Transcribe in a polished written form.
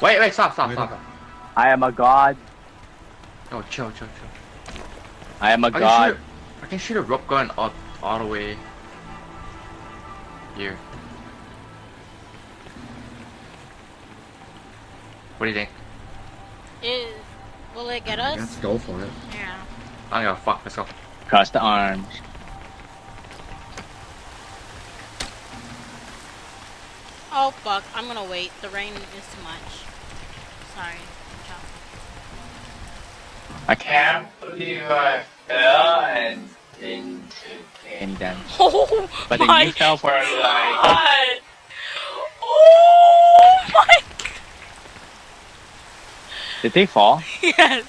Wait, stop. I am a god. Oh, chill. I am a I god. can shoot a rope gun all the way here. What do you think? Will it get Let's us? go for it. Yeah. I don't give a fuck. Let's go. Cross the arms. Oh fuck, I'm gonna wait. The rain is too much. Sorry. I can't believe I fell and then. Oh But then my you fell for like. god! Oh my Did they fall? yes.